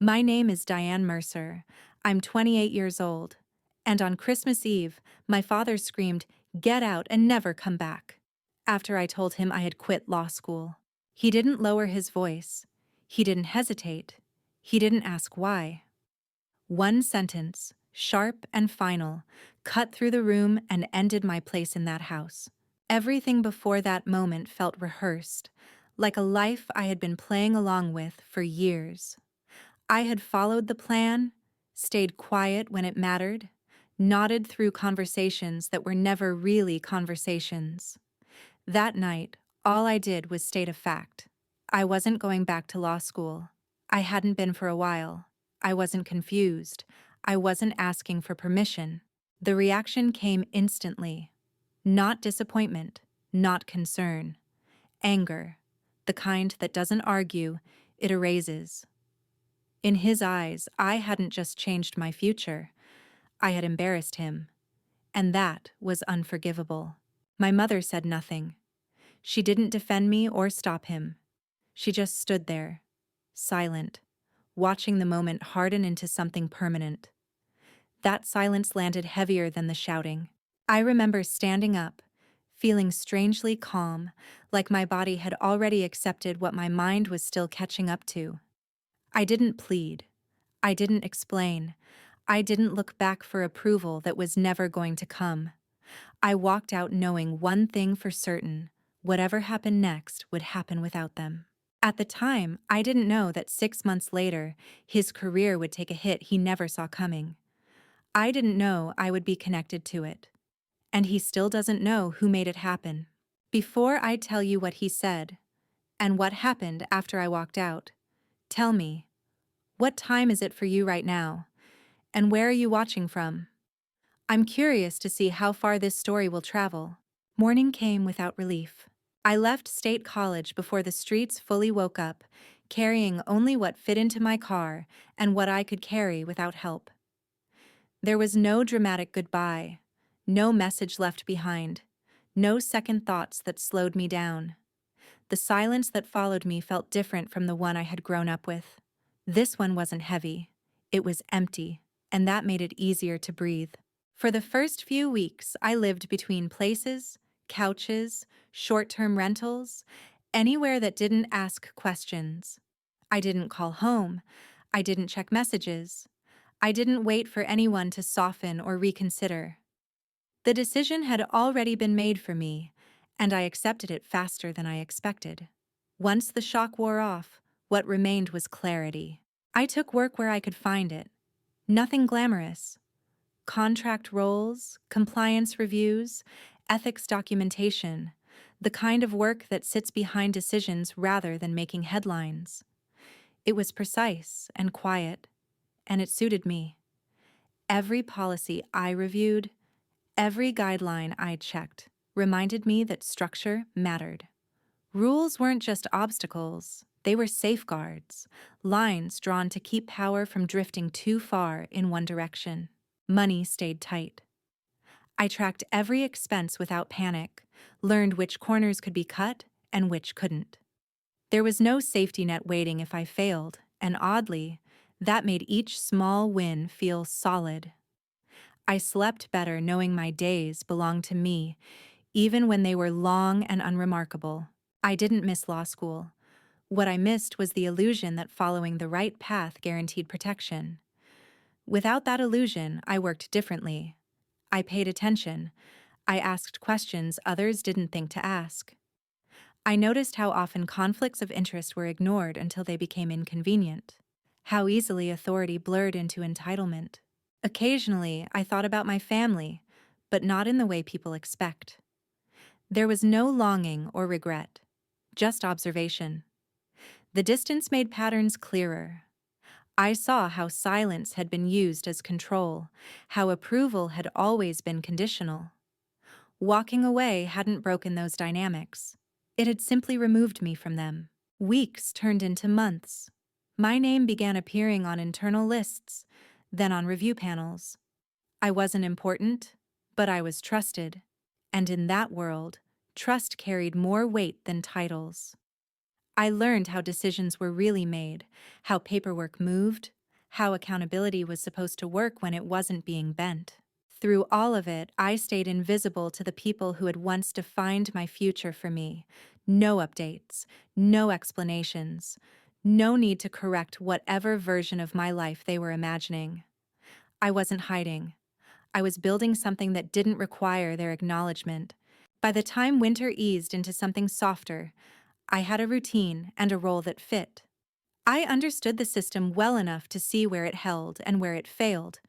My name is Diane Mercer. I'm 28 years old. And on Christmas Eve, my father screamed, "Get out and never come back," after I told him I had quit law school. He didn't lower his voice. He didn't hesitate. He didn't ask why. One sentence, sharp and final, cut through the room and ended my place in that house. Everything before that moment felt rehearsed, like a life I had been playing along with for years. I had followed the plan, stayed quiet when it mattered, nodded through conversations that were never really conversations. That night, all I did was state a fact. I wasn't going back to law school. I hadn't been for a while. I wasn't confused. I wasn't asking for permission. The reaction came instantly. Not disappointment, not concern. Anger, the kind that doesn't argue, it erases. In his eyes, I hadn't just changed my future. I had embarrassed him. And that was unforgivable. My mother said nothing. She didn't defend me or stop him. She just stood there, silent, watching the moment harden into something permanent. That silence landed heavier than the shouting. I remember standing up, feeling strangely calm, like my body had already accepted what my mind was still catching up to. I didn't plead. I didn't explain. I didn't look back for approval that was never going to come. I walked out knowing one thing for certain: whatever happened next would happen without them. At the time, I didn't know that 6 months later, his career would take a hit he never saw coming. I didn't know I would be connected to it. And he still doesn't know who made it happen. Before I tell you what he said, and what happened after I walked out, tell me, what time is it for you right now? And where are you watching from? I'm curious to see how far this story will travel. Morning came without relief. I left State College before the streets fully woke up, carrying only what fit into my car and what I could carry without help. There was no dramatic goodbye, no message left behind, no second thoughts that slowed me down. The silence that followed me felt different from the one I had grown up with. This one wasn't heavy. It was empty, and that made it easier to breathe. For the first few weeks, I lived between places, couches, short-term rentals, anywhere that didn't ask questions. I didn't call home. I didn't check messages. I didn't wait for anyone to soften or reconsider. The decision had already been made for me, and I accepted it faster than I expected. Once the shock wore off, what remained was clarity. I took work where I could find it. Nothing glamorous. Contract roles, compliance reviews, ethics documentation, the kind of work that sits behind decisions rather than making headlines. It was precise and quiet, and it suited me. Every policy I reviewed, every guideline I checked, reminded me that structure mattered. Rules weren't just obstacles, they were safeguards, lines drawn to keep power from drifting too far in one direction. Money stayed tight. I tracked every expense without panic, learned which corners could be cut and which couldn't. There was no safety net waiting if I failed, and oddly, that made each small win feel solid. I slept better knowing my days belonged to me, even when they were long and unremarkable. I didn't miss law school. What I missed was the illusion that following the right path guaranteed protection. Without that illusion, I worked differently. I paid attention. I asked questions others didn't think to ask. I noticed how often conflicts of interest were ignored until they became inconvenient. How easily authority blurred into entitlement. Occasionally, I thought about my family, but not in the way people expect. There was no longing or regret, just observation. The distance made patterns clearer. I saw how silence had been used as control, how approval had always been conditional. Walking away hadn't broken those dynamics. It had simply removed me from them. Weeks turned into months. My name began appearing on internal lists, then on review panels. I wasn't important, but I was trusted. And in that world, trust carried more weight than titles. I learned how decisions were really made, how paperwork moved, how accountability was supposed to work when it wasn't being bent. Through all of it, I stayed invisible to the people who had once defined my future for me. No updates, no explanations, no need to correct whatever version of my life they were imagining. I wasn't hiding. I was building something that didn't require their acknowledgement. By the time winter eased into something softer, I had a routine and a role that fit. I understood the system well enough to see where it held and where it failed.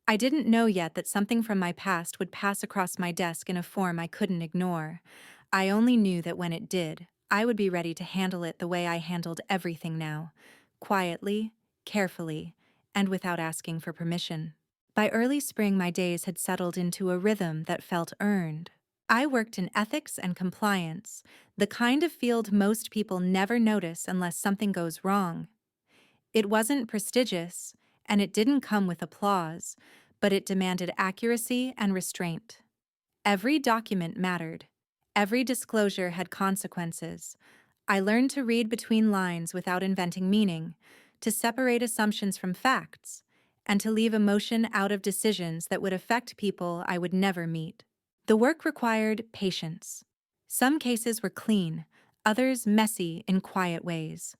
I didn't know yet that something from my past would pass across my desk in a form I couldn't ignore. I only knew that when it did, I would be ready to handle it the way I handled everything now, quietly, carefully, and without asking for permission. By early spring, my days had settled into a rhythm that felt earned. I worked in ethics and compliance, the kind of field most people never notice unless something goes wrong. It wasn't prestigious, and it didn't come with applause, but it demanded accuracy and restraint. Every document mattered. Every disclosure had consequences. I learned to read between lines without inventing meaning, to separate assumptions from facts, and to leave emotion out of decisions that would affect people I would never meet. The work required patience. Some cases were clean, others messy in quiet ways.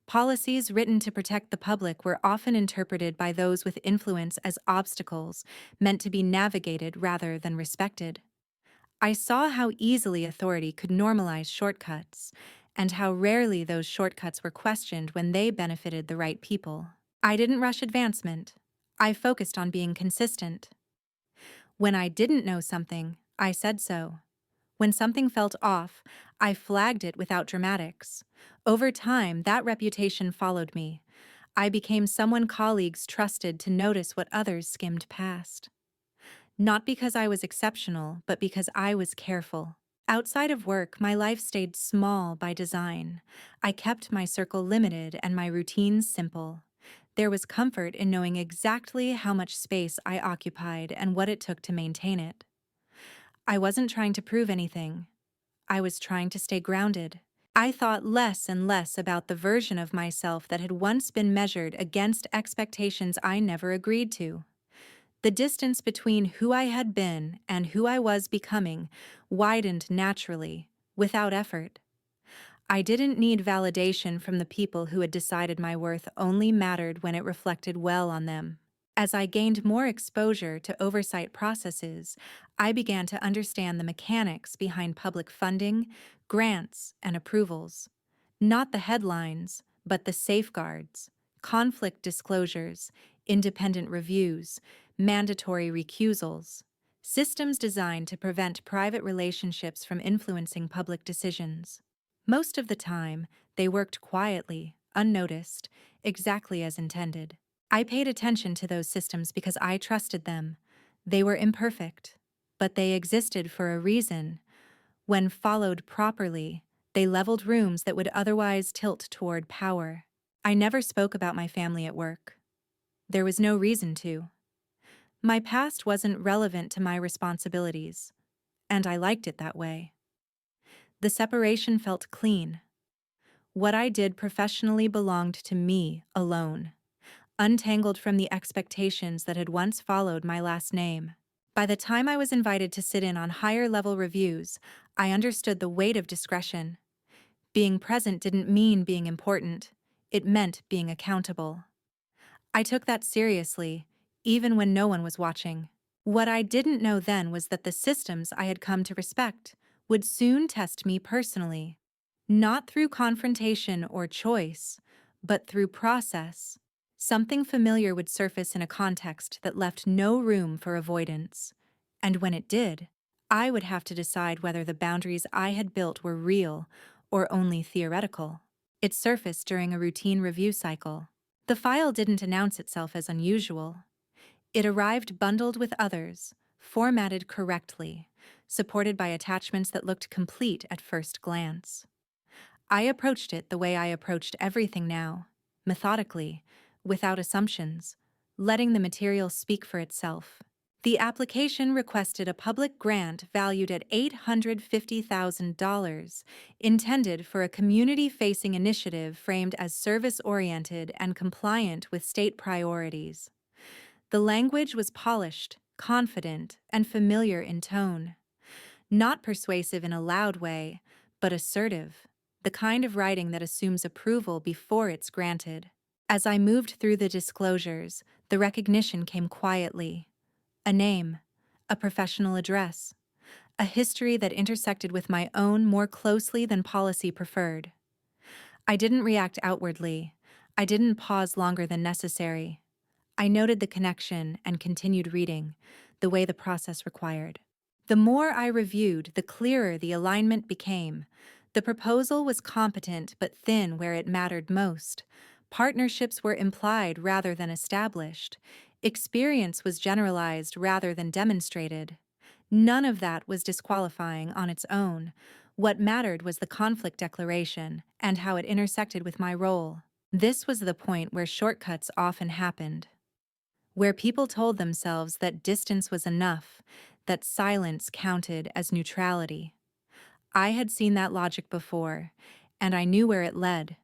Policies written to protect the public were often interpreted by those with influence as obstacles meant to be navigated rather than respected. I saw how easily authority could normalize shortcuts, and how rarely those shortcuts were questioned when they benefited the right people. I didn't rush advancement. I focused on being consistent. When I didn't know something, I said so. When something felt off, I flagged it without dramatics. Over time, that reputation followed me. I became someone colleagues trusted to notice what others skimmed past. Not because I was exceptional, but because I was careful. Outside of work, my life stayed small by design. I kept my circle limited and my routines simple. There was comfort in knowing exactly how much space I occupied and what it took to maintain it. I wasn't trying to prove anything. I was trying to stay grounded. I thought less and less about the version of myself that had once been measured against expectations I never agreed to. The distance between who I had been and who I was becoming widened naturally, without effort. I didn't need validation from the people who had decided my worth only mattered when it reflected well on them. As I gained more exposure to oversight processes, I began to understand the mechanics behind public funding, grants, and approvals. Not the headlines, but the safeguards, conflict disclosures, independent reviews, mandatory recusals, systems designed to prevent private relationships from influencing public decisions. Most of the time, they worked quietly, unnoticed, exactly as intended. I paid attention to those systems because I trusted them. They were imperfect, but they existed for a reason. When followed properly, they leveled rooms that would otherwise tilt toward power. I never spoke about my family at work. There was no reason to. My past wasn't relevant to my responsibilities, and I liked it that way. The separation felt clean. What I did professionally belonged to me alone, untangled from the expectations that had once followed my last name. By the time I was invited to sit in on higher-level reviews, I understood the weight of discretion. Being present didn't mean being important. It meant being accountable. I took that seriously, even when no one was watching. What I didn't know then was that the systems I had come to respect would soon test me personally, not through confrontation or choice, but through process. Something familiar would surface in a context that left no room for avoidance. And when it did, I would have to decide whether the boundaries I had built were real or only theoretical. It surfaced during a routine review cycle. The file didn't announce itself as unusual. It arrived bundled with others, formatted correctly, supported by attachments that looked complete at first glance. I approached it the way I approached everything now, methodically, without assumptions, letting the material speak for itself. The application requested a public grant valued at $850,000, intended for a community-facing initiative framed as service-oriented and compliant with state priorities. The language was polished, confident, and familiar in tone. Not persuasive in a loud way, but assertive, the kind of writing that assumes approval before it's granted. As I moved through the disclosures, the recognition came quietly. A name, a professional address, a history that intersected with my own more closely than policy preferred. I didn't react outwardly. I didn't pause longer than necessary. I noted the connection and continued reading, the way the process required. The more I reviewed, the clearer the alignment became. The proposal was competent but thin where it mattered most. Partnerships were implied rather than established. Experience was generalized rather than demonstrated. None of that was disqualifying on its own. What mattered was the conflict declaration and how it intersected with my role. This was the point where shortcuts often happened, where people told themselves that distance was enough, that silence counted as neutrality. I had seen that logic before, and I knew where it led.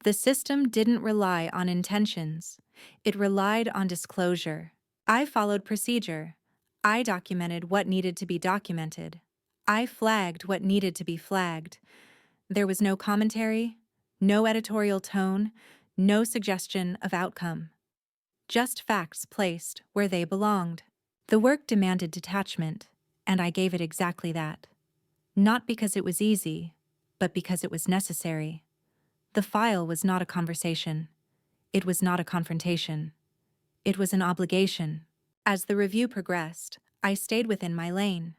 The system didn't rely on intentions. It relied on disclosure. I followed procedure. I documented what needed to be documented. I flagged what needed to be flagged. There was no commentary, no editorial tone, no suggestion of outcome. Just facts placed where they belonged. The work demanded detachment, and I gave it exactly that. Not because it was easy, but because it was necessary. The file was not a conversation. It was not a confrontation. It was an obligation. As the review progressed, I stayed within my lane.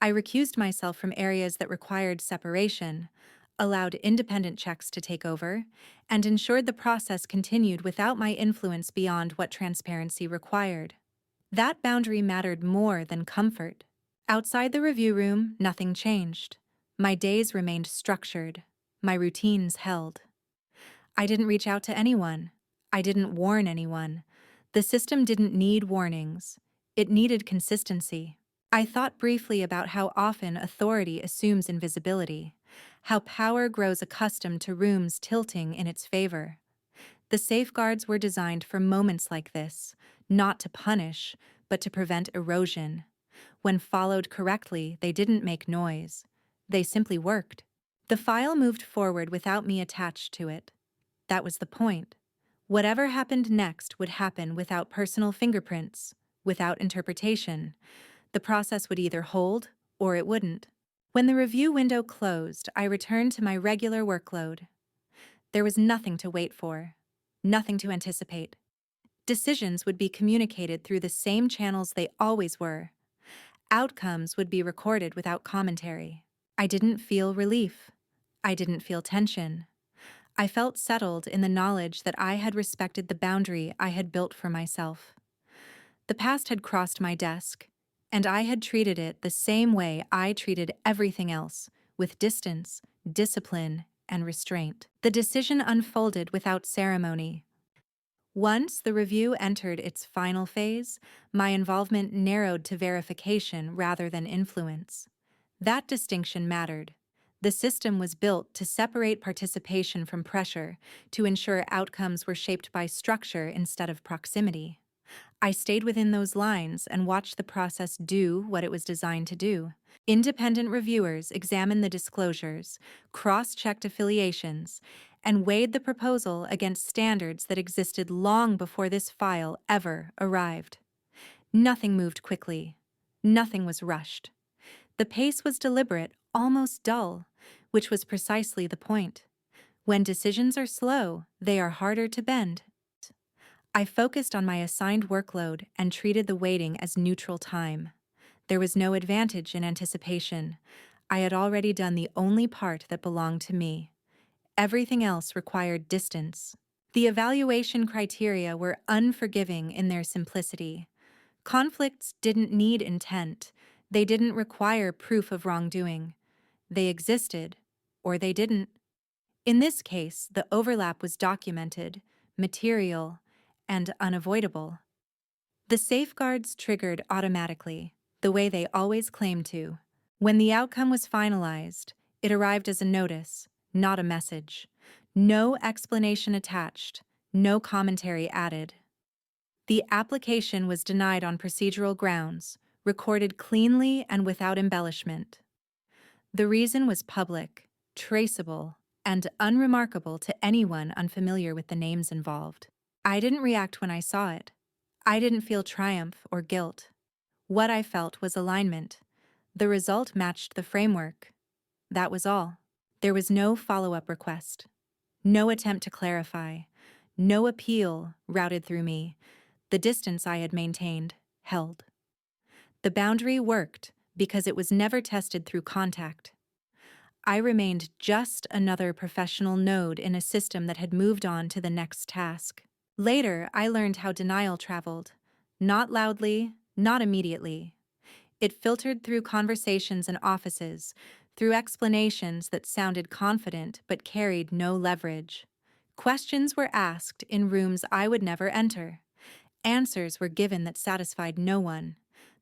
I recused myself from areas that required separation, allowed independent checks to take over, and ensured the process continued without my influence beyond what transparency required. That boundary mattered more than comfort. Outside the review room, nothing changed. My days remained structured. My routines held. I didn't reach out to anyone. I didn't warn anyone. The system didn't need warnings. It needed consistency. I thought briefly about how often authority assumes invisibility, how power grows accustomed to rooms tilting in its favor. The safeguards were designed for moments like this, not to punish, but to prevent erosion. When followed correctly, they didn't make noise. They simply worked. The file moved forward without me attached to it. That was the point. Whatever happened next would happen without personal fingerprints, without interpretation. The process would either hold or it wouldn't. When the review window closed, I returned to my regular workload. There was nothing to wait for, nothing to anticipate. Decisions would be communicated through the same channels they always were. Outcomes would be recorded without commentary. I didn't feel relief. I didn't feel tension. I felt settled in the knowledge that I had respected the boundary I had built for myself. The past had crossed my desk, and I had treated it the same way I treated everything else, with distance, discipline, and restraint. The decision unfolded without ceremony. Once the review entered its final phase, my involvement narrowed to verification rather than influence. That distinction mattered. The system was built to separate participation from pressure, to ensure outcomes were shaped by structure instead of proximity. I stayed within those lines and watched the process do what it was designed to do. Independent reviewers examined the disclosures, cross-checked affiliations, and weighed the proposal against standards that existed long before this file ever arrived. Nothing moved quickly. Nothing was rushed. The pace was deliberate, almost dull, which was precisely the point. When decisions are slow, they are harder to bend. I focused on my assigned workload and treated the waiting as neutral time. There was no advantage in anticipation. I had already done the only part that belonged to me. Everything else required distance. The evaluation criteria were unforgiving in their simplicity. Conflicts didn't need intent. They didn't require proof of wrongdoing. They existed, or they didn't. In this case, the overlap was documented, material, and unavoidable. The safeguards triggered automatically, the way they always claimed to. When the outcome was finalized, it arrived as a notice, not a message. No explanation attached, no commentary added. The application was denied on procedural grounds, recorded cleanly and without embellishment. The reason was public, traceable, and unremarkable to anyone unfamiliar with the names involved. I didn't react when I saw it. I didn't feel triumph or guilt. What I felt was alignment. The result matched the framework. That was all. There was no follow-up request. No attempt to clarify. No appeal routed through me. The distance I had maintained held. The boundary worked because it was never tested through contact. I remained just another professional node in a system that had moved on to the next task. Later, I learned how denial traveled. Not loudly, not immediately. It filtered through conversations and offices, through explanations that sounded confident but carried no leverage. Questions were asked in rooms I would never enter. Answers were given that satisfied no one.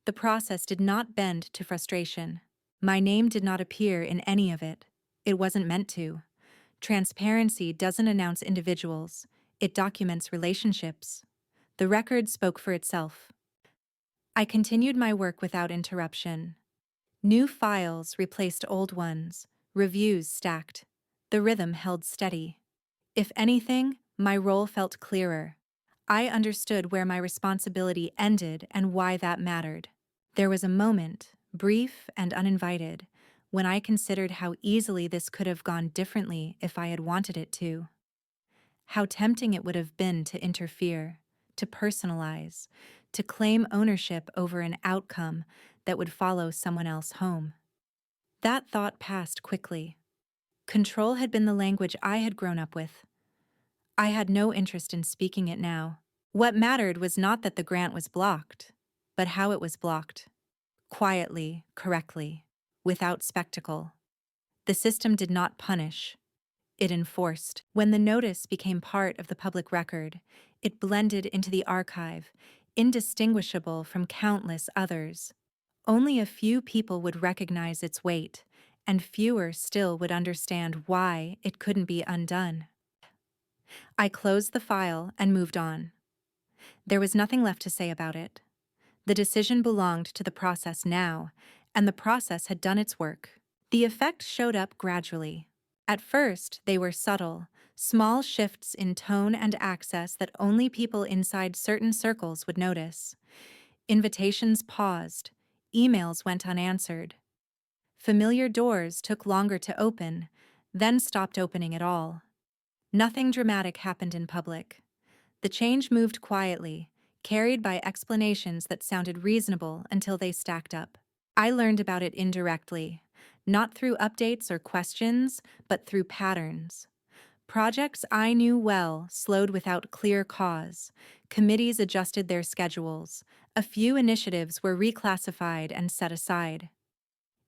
The process did not bend to frustration. My name did not appear in any of it. It wasn't meant to. Transparency doesn't announce individuals. It documents relationships. The record spoke for itself. I continued my work without interruption. New files replaced old ones, reviews stacked. The rhythm held steady. If anything, my role felt clearer. I understood where my responsibility ended and why that mattered. There was a moment, brief and uninvited, when I considered how easily this could have gone differently if I had wanted it to. How tempting it would have been to interfere, to personalize, to claim ownership over an outcome that would follow someone else home. That thought passed quickly. Control had been the language I had grown up with. I had no interest in speaking it now. What mattered was not that the grant was blocked, but how it was blocked. Quietly, correctly, without spectacle. The system did not punish. It enforced. When the notice became part of the public record, it blended into the archive, indistinguishable from countless others. Only a few people would recognize its weight, and fewer still would understand why it couldn't be undone. I closed the file and moved on. There was nothing left to say about it. The decision belonged to the process now, and the process had done its work. The effect showed up gradually. At first, they were subtle, small shifts in tone and access that only people inside certain circles would notice. Invitations paused, emails went unanswered. Familiar doors took longer to open, then stopped opening at all. Nothing dramatic happened in public. The change moved quietly, carried by explanations that sounded reasonable until they stacked up. I learned about it indirectly, not through updates or questions, but through patterns. Projects I knew well slowed without clear cause. Committees adjusted their schedules. A few initiatives were reclassified and set aside.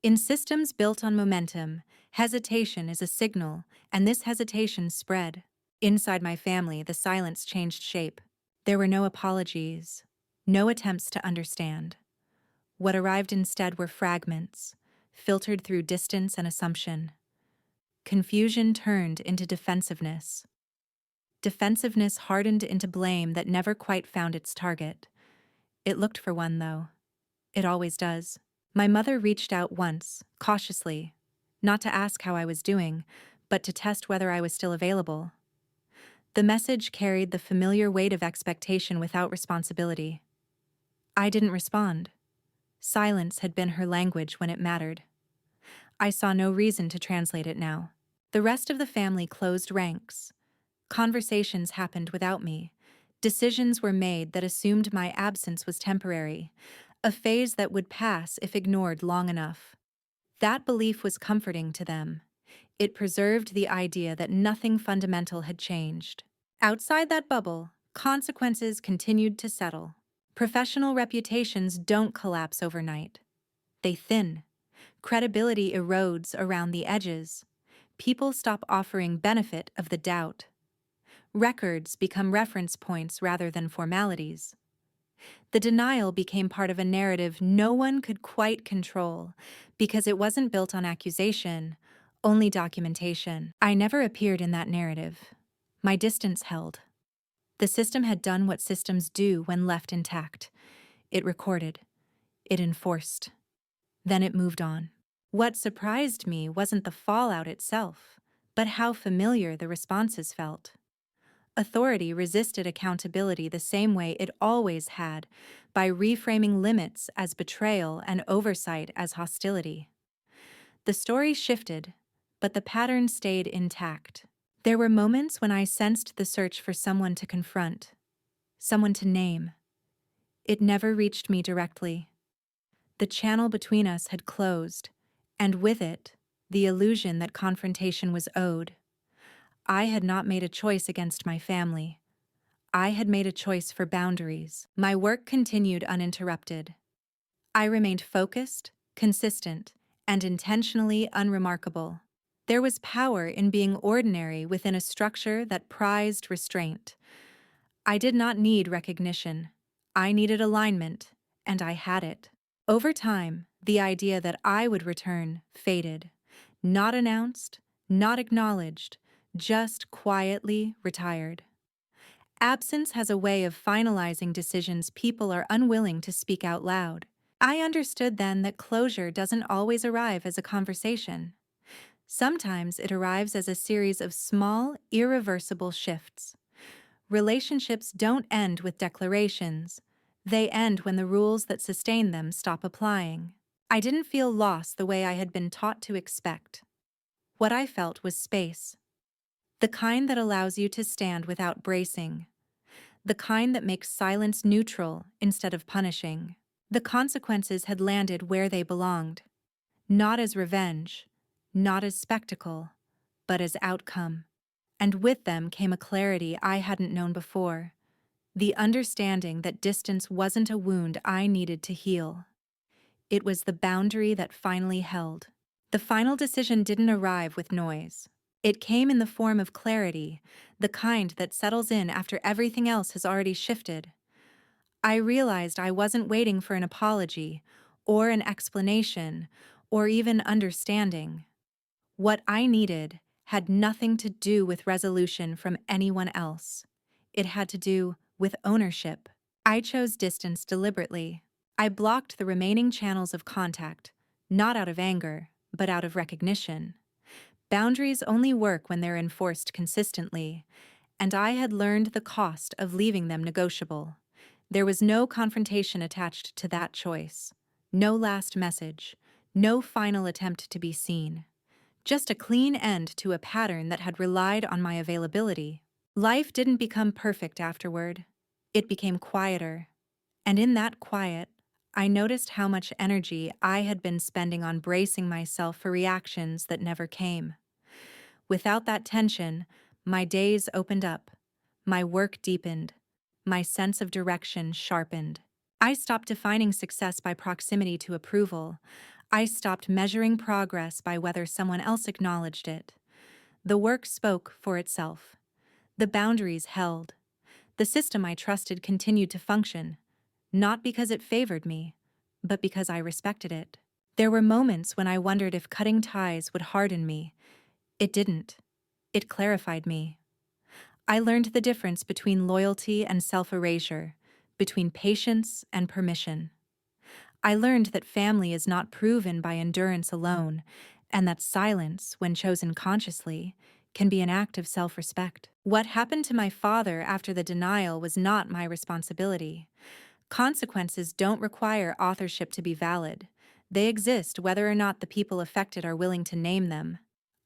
In systems built on momentum, hesitation is a signal, and this hesitation spread. Inside my family, the silence changed shape. There were no apologies, no attempts to understand. What arrived instead were fragments, filtered through distance and assumption. Confusion turned into defensiveness. Defensiveness hardened into blame that never quite found its target. It looked for one, though. It always does. My mother reached out once, cautiously, not to ask how I was doing, but to test whether I was still available. The message carried the familiar weight of expectation without responsibility. I didn't respond. Silence had been her language when it mattered. I saw no reason to translate it now. The rest of the family closed ranks. Conversations happened without me. Decisions were made that assumed my absence was temporary, a phase that would pass if ignored long enough. That belief was comforting to them. It preserved the idea that nothing fundamental had changed. Outside that bubble, consequences continued to settle. Professional reputations don't collapse overnight. They thin. Credibility erodes around the edges. People stop offering benefit of the doubt. Records become reference points rather than formalities. The denial became part of a narrative no one could quite control because it wasn't built on accusation, only documentation. I never appeared in that narrative. My distance held. The system had done what systems do when left intact. It recorded. It enforced. Then it moved on. What surprised me wasn't the fallout itself, but how familiar the responses felt. Authority resisted accountability the same way it always had, by reframing limits as betrayal and oversight as hostility. The story shifted, but the pattern stayed intact. There were moments when I sensed the search for someone to confront, someone to name. It never reached me directly. The channel between us had closed, and with it, the illusion that confrontation was owed. I had not made a choice against my family. I had made a choice for boundaries. My work continued uninterrupted. I remained focused, consistent, and intentionally unremarkable. There was power in being ordinary within a structure that prized restraint. I did not need recognition. I needed alignment, and I had it. Over time, the idea that I would return faded. Not announced, not acknowledged, just quietly retired. Absence has a way of finalizing decisions people are unwilling to speak out loud. I understood then that closure doesn't always arrive as a conversation. Sometimes it arrives as a series of small, irreversible shifts. Relationships don't end with declarations. They end when the rules that sustain them stop applying. I didn't feel lost the way I had been taught to expect. What I felt was space. The kind that allows you to stand without bracing. The kind that makes silence neutral instead of punishing. The consequences had landed where they belonged. Not as revenge, not as spectacle, but as outcome. And with them came a clarity I hadn't known before. The understanding that distance wasn't a wound I needed to heal. It was the boundary that finally held. The final decision didn't arrive with noise. It came in the form of clarity, the kind that settles in after everything else has already shifted. I realized I wasn't waiting for an apology, or an explanation, or even understanding. What I needed had nothing to do with resolution from anyone else. It had to do with ownership. I chose distance deliberately. I blocked the remaining channels of contact, not out of anger, but out of recognition. Boundaries only work when they're enforced consistently, and I had learned the cost of leaving them negotiable. There was no confrontation attached to that choice, no last message, no final attempt to be seen. Just a clean end to a pattern that had relied on my availability. Life didn't become perfect afterward. It became quieter. And in that quiet, I noticed how much energy I had been spending on bracing myself for reactions that never came. Without that tension, my days opened up, my work deepened, my sense of direction sharpened. I stopped defining success by proximity to approval. I stopped measuring progress by whether someone else acknowledged it. The work spoke for itself. The boundaries held. The system I trusted continued to function, not because it favored me, but because I respected it. There were moments when I wondered if cutting ties would harden me. It didn't. It clarified me. I learned the difference between loyalty and self-erasure, between patience and permission. I learned that family is not proven by endurance alone, and that silence, when chosen consciously, can be an act of self-respect. What happened to my father after the denial was not my responsibility. Consequences don't require authorship to be valid. They exist whether or not the people affected are willing to name them.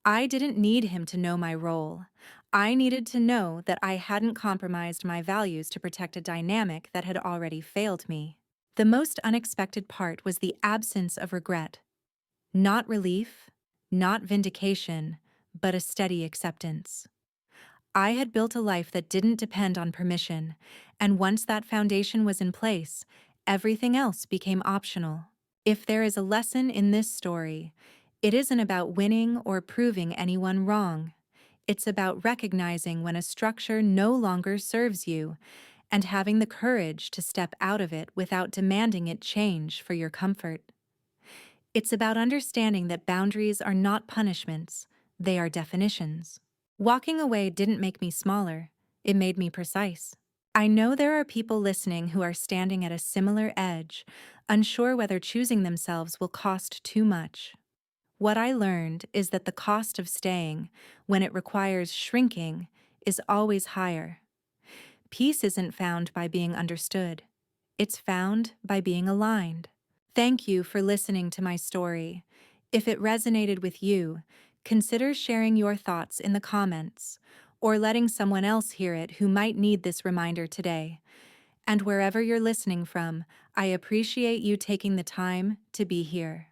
I didn't need him to know my role. I needed to know that I hadn't compromised my values to protect a dynamic that had already failed me. The most unexpected part was the absence of regret. Not relief, not vindication, but a steady acceptance. I had built a life that didn't depend on permission, and once that foundation was in place, everything else became optional. If there is a lesson in this story, it isn't about winning or proving anyone wrong. It's about recognizing when a structure no longer serves you and having the courage to step out of it without demanding it change for your comfort. It's about understanding that boundaries are not punishments, they are definitions. Walking away didn't make me smaller, it made me precise. I know there are people listening who are standing at a similar edge, unsure whether choosing themselves will cost too much. What I learned is that the cost of staying, when it requires shrinking, is always higher. Peace isn't found by being understood. It's found by being aligned. Thank you for listening to my story. If it resonated with you, consider sharing your thoughts in the comments or letting someone else hear it who might need this reminder today. And wherever you're listening from, I appreciate you taking the time to be here.